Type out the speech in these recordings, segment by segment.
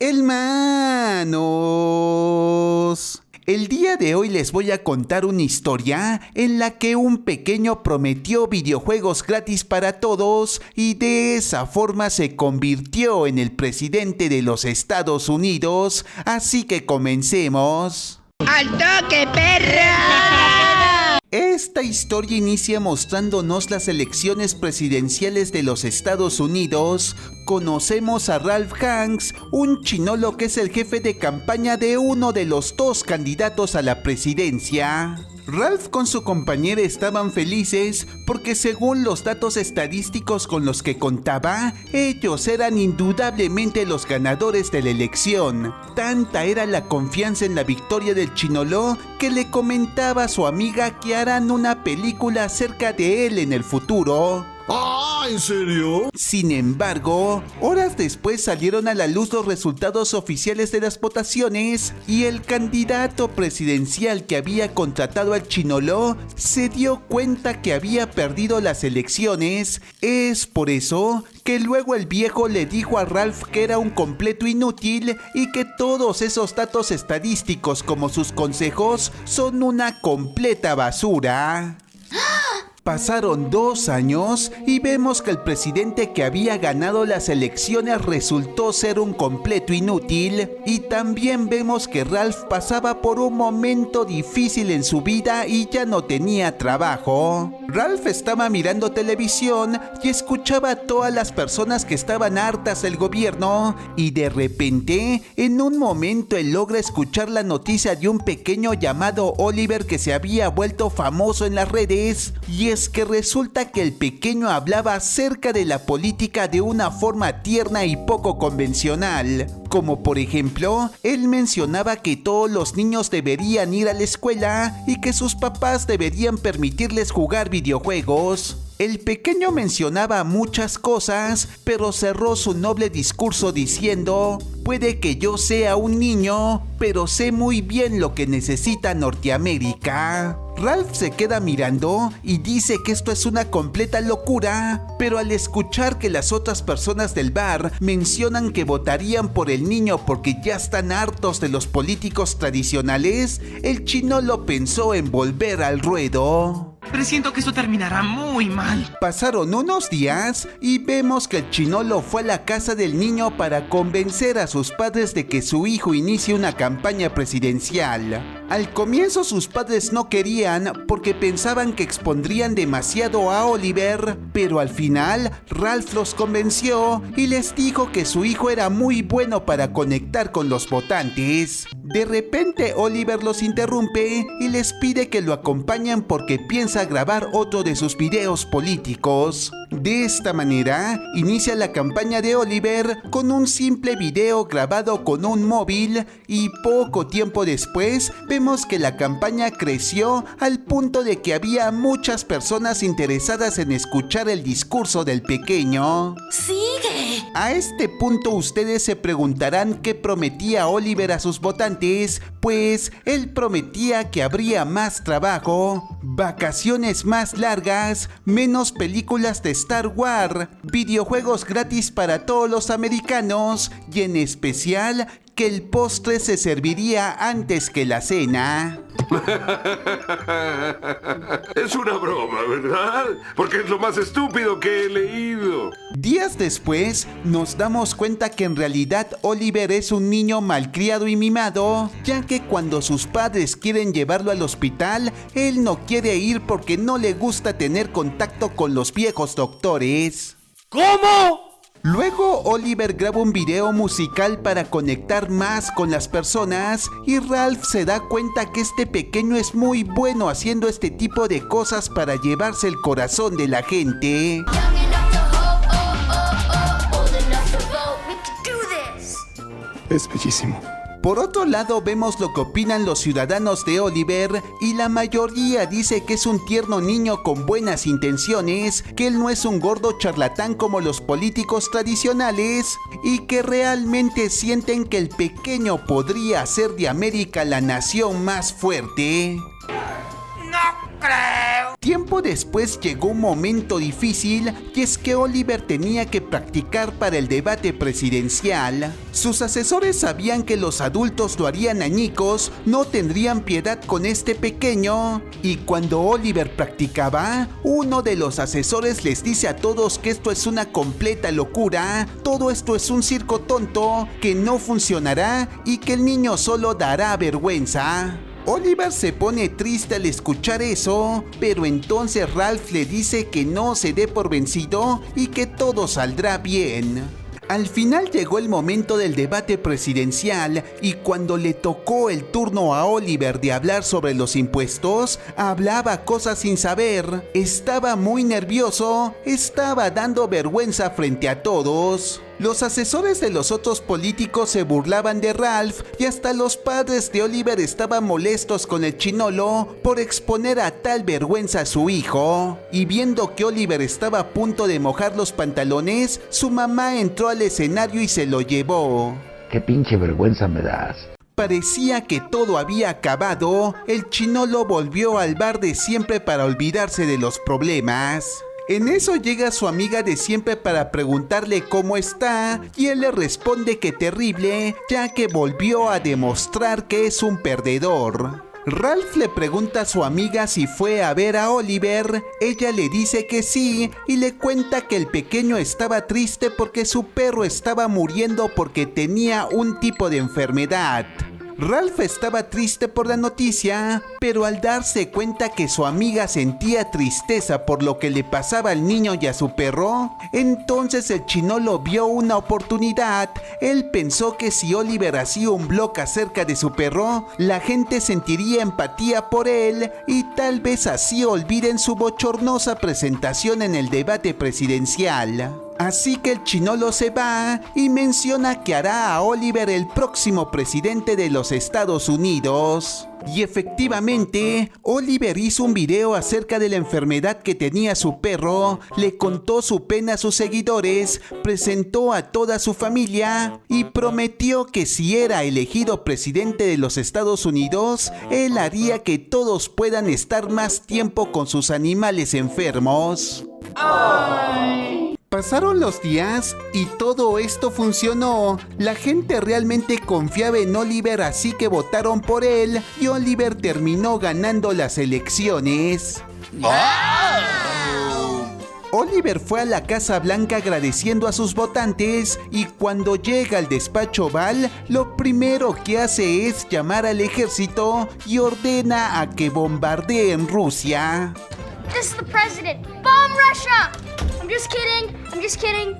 Hermanos, el día de hoy les voy a contar una historia en la que un pequeño prometió videojuegos gratis para todos y de esa forma se convirtió en el presidente de los Estados Unidos. Así que comencemos. ¡Al toque, perra! Esta historia inicia mostrándonos las elecciones presidenciales de los Estados Unidos. Conocemos a Ralph Hanks, un chinolo que es el jefe de campaña de uno de los dos candidatos a la presidencia. Ralph con su compañera estaban felices porque según los datos estadísticos con los que contaba, ellos eran indudablemente los ganadores de la elección. Tanta era la confianza en la victoria del chinoló que le comentaba a su amiga que harán una película acerca de él en el futuro. ¡Ah! ¿En serio? Sin embargo, horas después salieron a la luz los resultados oficiales de las votaciones y el candidato presidencial que había contratado al chinoló se dio cuenta que había perdido las elecciones. Es por eso que luego el viejo le dijo a Ralph que era un completo inútil y que todos esos datos estadísticos como sus consejos son una completa basura. Pasaron 2 años y vemos que el presidente que había ganado las elecciones resultó ser un completo inútil y también vemos que Ralph pasaba por un momento difícil en su vida y ya no tenía trabajo. Ralph estaba mirando televisión y escuchaba a todas las personas que estaban hartas del gobierno y de repente, en un momento él logra escuchar la noticia de un pequeño llamado Oliver que se había vuelto famoso en las redes. Y es que resulta que el pequeño hablaba acerca de la política de una forma tierna y poco convencional. Como por ejemplo, él mencionaba que todos los niños deberían ir a la escuela y que sus papás deberían permitirles jugar videojuegos. El pequeño mencionaba muchas cosas, pero cerró su noble discurso diciendo: puede que yo sea un niño, pero sé muy bien lo que necesita Norteamérica. Ralph se queda mirando y dice que esto es una completa locura, pero al escuchar que las otras personas del bar mencionan que votarían por el niño porque ya están hartos de los políticos tradicionales, el chinolo pensó en volver al ruedo. Presiento que esto terminará muy mal. Pasaron unos días y vemos que el chinolo fue a la casa del niño para convencer a sus padres de que su hijo inicie una campaña presidencial. Al comienzo sus padres no querían porque pensaban que expondrían demasiado a Oliver, pero al final Ralph los convenció y les dijo que su hijo era muy bueno para conectar con los votantes. De repente Oliver los interrumpe y les pide que lo acompañen porque piensa grabar otro de sus videos políticos. De esta manera, inicia la campaña de Oliver con un simple video grabado con un móvil y poco tiempo después vemos que la campaña creció al punto de que había muchas personas interesadas en escuchar el discurso del pequeño. ¡Sigue! A este punto ustedes se preguntarán qué prometía Oliver a sus votantes, pues él prometía que habría más trabajo, vacaciones más largas, menos películas de Star Wars, videojuegos gratis para todos los americanos y en especial que el postre se serviría antes que la cena. Es una broma, ¿verdad? Porque es lo más estúpido que he leído. Días después, nos damos cuenta que en realidad Oliver es un niño malcriado y mimado, ya que cuando sus padres quieren llevarlo al hospital, él no quiere ir porque no le gusta tener contacto con los viejos doctores. ¿Cómo? Luego Oliver graba un video musical para conectar más con las personas y Ralph se da cuenta que este pequeño es muy bueno haciendo este tipo de cosas para llevarse el corazón de la gente. Es bellísimo. Por otro lado, vemos lo que opinan los ciudadanos de Oliver y la mayoría dice que es un tierno niño con buenas intenciones, que él no es un gordo charlatán como los políticos tradicionales y que realmente sienten que el pequeño podría hacer de América la nación más fuerte. No creo. Tiempo después llegó un momento difícil y es que Oliver tenía que practicar para el debate presidencial. Sus asesores sabían que los adultos lo harían añicos, no tendrían piedad con este pequeño. Y cuando Oliver practicaba, uno de los asesores les dice a todos que esto es una completa locura, todo esto es un circo tonto, que no funcionará y que el niño solo dará vergüenza. Oliver se pone triste al escuchar eso, pero entonces Ralph le dice que no se dé por vencido y que todo saldrá bien. Al final llegó el momento del debate presidencial y cuando le tocó el turno a Oliver de hablar sobre los impuestos, hablaba cosas sin saber, estaba muy nervioso, estaba dando vergüenza frente a todos. Los asesores de los otros políticos se burlaban de Ralph y hasta los padres de Oliver estaban molestos con el chinolo por exponer a tal vergüenza a su hijo. Y viendo que Oliver estaba a punto de mojar los pantalones, su mamá entró al escenario y se lo llevó. ¡Qué pinche vergüenza me das! Parecía que todo había acabado, el chinolo volvió al bar de siempre para olvidarse de los problemas. En eso llega su amiga de siempre para preguntarle cómo está y él le responde que terrible, ya que volvió a demostrar que es un perdedor. Ralph le pregunta a su amiga si fue a ver a Oliver, ella le dice que sí y le cuenta que el pequeño estaba triste porque su perro estaba muriendo porque tenía un tipo de enfermedad. Ralph estaba triste por la noticia, pero al darse cuenta que su amiga sentía tristeza por lo que le pasaba al niño y a su perro, entonces el chinolo vio una oportunidad. Él pensó que si Oliver hacía un blog acerca de su perro, la gente sentiría empatía por él y tal vez así olviden su bochornosa presentación en el debate presidencial. Así que el chinolo se va y menciona que hará a Oliver el próximo presidente de los Estados Unidos. Y efectivamente, Oliver hizo un video acerca de la enfermedad que tenía su perro, le contó su pena a sus seguidores, presentó a toda su familia y prometió que si era elegido presidente de los Estados Unidos, él haría que todos puedan estar más tiempo con sus animales enfermos. Pasaron los días y todo esto funcionó. La gente realmente confiaba en Oliver, así que votaron por él y Oliver terminó ganando las elecciones. Oliver fue a la Casa Blanca agradeciendo a sus votantes y cuando llega al despacho Oval, lo primero que hace es llamar al ejército y ordena a que bombardeen Rusia. This is the president. Bomb Russia! I'm just kidding.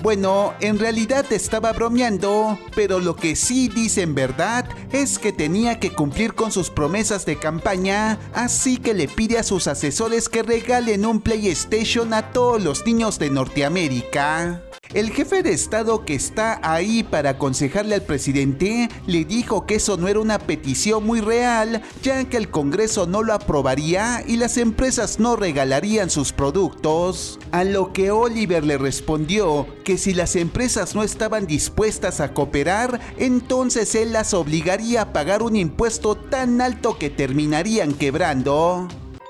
Bueno, en realidad estaba bromeando, pero lo que sí dice en verdad es que tenía que cumplir con sus promesas de campaña, así que le pide a sus asesores que regalen un PlayStation a todos los niños de Norteamérica. El jefe de estado que está ahí para aconsejarle al presidente le dijo que eso no era una petición muy real, ya que el Congreso no lo aprobaría y las empresas no regalarían sus productos. A lo que Oliver le respondió que si las empresas no estaban dispuestas a cooperar, entonces él las obligaría a pagar un impuesto tan alto que terminarían quebrando.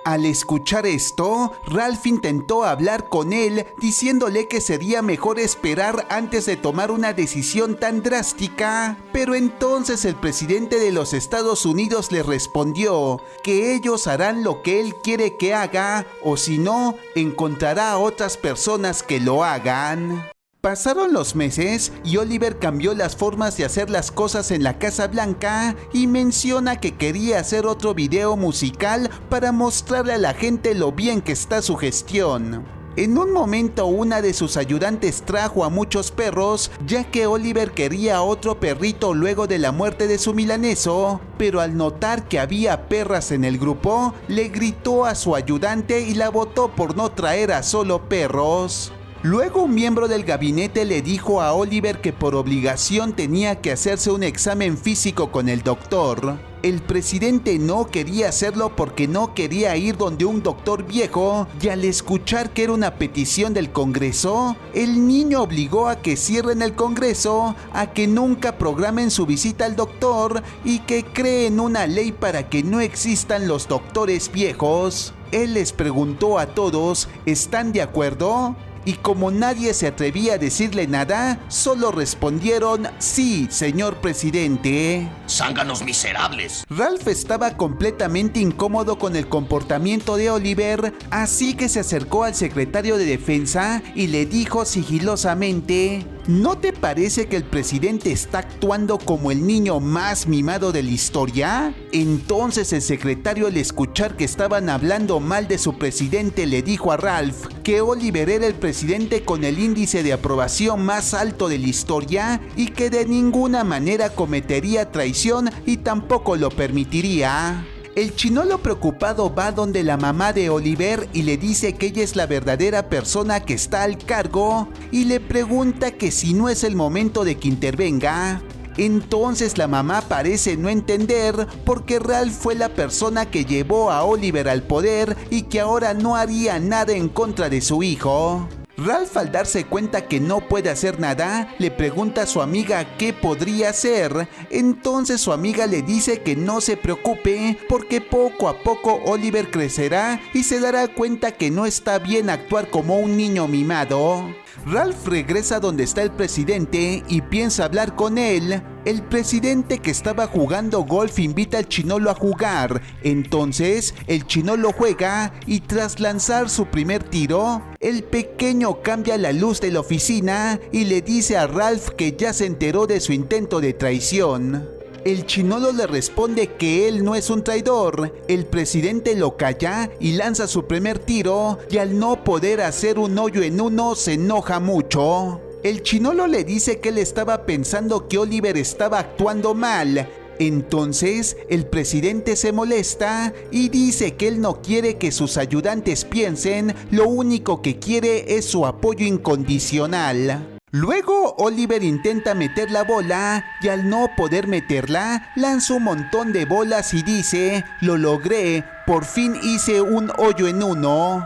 Al escuchar esto, Ralph intentó hablar con él diciéndole que sería mejor esperar antes de tomar una decisión tan drástica, pero entonces el presidente de los Estados Unidos le respondió que ellos harán lo que él quiere que haga o si no, encontrará a otras personas que lo hagan. Pasaron los meses y Oliver cambió las formas de hacer las cosas en la Casa Blanca y menciona que quería hacer otro video musical para mostrarle a la gente lo bien que está su gestión. En un momento una de sus ayudantes trajo a muchos perros, ya que Oliver quería otro perrito luego de la muerte de su milaneso, pero al notar que había perras en el grupo, le gritó a su ayudante y la botó por no traer a solo perros. Luego un miembro del gabinete le dijo a Oliver que por obligación tenía que hacerse un examen físico con el doctor. El presidente no quería hacerlo porque no quería ir donde un doctor viejo y al escuchar que era una petición del Congreso, el niño obligó a que cierren el Congreso, a que nunca programen su visita al doctor y que creen una ley para que no existan los doctores viejos. Él les preguntó a todos, ¿están de acuerdo? Y como nadie se atrevía a decirle nada, solo respondieron, sí, señor presidente. ¡Zánganos miserables! Ralph estaba completamente incómodo con el comportamiento de Oliver, así que se acercó al secretario de Defensa y le dijo sigilosamente, ¿no te parece que el presidente está actuando como el niño más mimado de la historia? Entonces el secretario, al escuchar que estaban hablando mal de su presidente, le dijo a Ralph que Oliver era el presidente con el índice de aprobación más alto de la historia y que de ninguna manera cometería traición y tampoco lo permitiría. El chinolo preocupado va donde la mamá de Oliver y le dice que ella es la verdadera persona que está al cargo y le pregunta que si no es el momento de que intervenga. Entonces la mamá parece no entender porque Ralph fue la persona que llevó a Oliver al poder y que ahora no haría nada en contra de su hijo. Ralph, al darse cuenta que no puede hacer nada, le pregunta a su amiga qué podría hacer. Entonces su amiga le dice que no se preocupe porque poco a poco Oliver crecerá y se dará cuenta que no está bien actuar como un niño mimado. Ralph regresa donde está el presidente y piensa hablar con él. El presidente, que estaba jugando golf, invita al chinolo a jugar. Entonces el chinolo juega y tras lanzar su primer tiro, el pequeño cambia la luz de la oficina y le dice a Ralph que ya se enteró de su intento de traición. El chinolo le responde que él no es un traidor. El presidente lo calla y lanza su primer tiro y al no poder hacer un hoyo en uno se enoja mucho. El chinolo le dice que él estaba pensando que Oliver estaba actuando mal. Entonces el presidente se molesta y dice que él no quiere que sus ayudantes piensen, lo único que quiere es su apoyo incondicional. Luego Oliver intenta meter la bola y al no poder meterla, lanza un montón de bolas y dice, lo logré, por fin hice un hoyo en uno.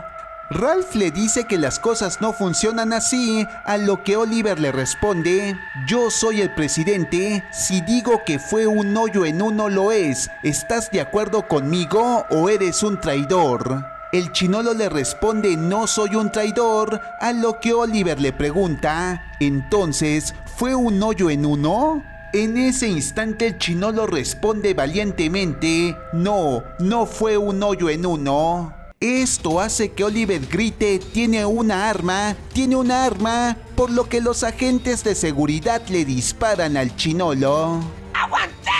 Ralph le dice que las cosas no funcionan así, a lo que Oliver le responde, yo soy el presidente, si digo que fue un hoyo en uno lo es, ¿estás de acuerdo conmigo o eres un traidor? El chinolo le responde, no soy un traidor, a lo que Oliver le pregunta, ¿entonces fue un hoyo en uno? En ese instante el chinolo responde valientemente, no, no fue un hoyo en uno. Esto hace que Oliver grite, tiene una arma, por lo que los agentes de seguridad le disparan al chinolo. ¡Aguanta!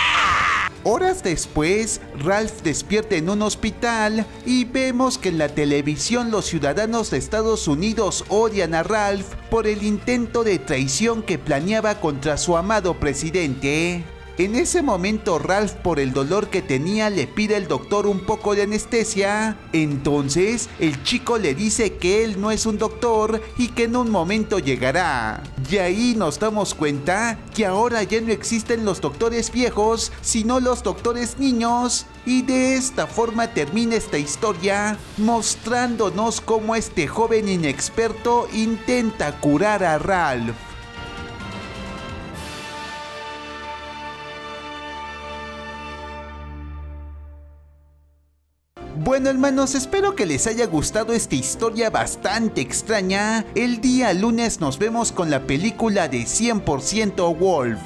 Horas después, Ralph despierta en un hospital y vemos que en la televisión los ciudadanos de Estados Unidos odian a Ralph por el intento de traición que planeaba contra su amado presidente. En ese momento Ralph, por el dolor que tenía, le pide al doctor un poco de anestesia. Entonces el chico le dice que él no es un doctor y que en un momento llegará. Y ahí nos damos cuenta que ahora ya no existen los doctores viejos, sino los doctores niños. Y de esta forma termina esta historia, mostrándonos cómo este joven inexperto intenta curar a Ralph. Bueno, hermanos, espero que les haya gustado esta historia bastante extraña. El día lunes nos vemos con la película de 100% Wolf.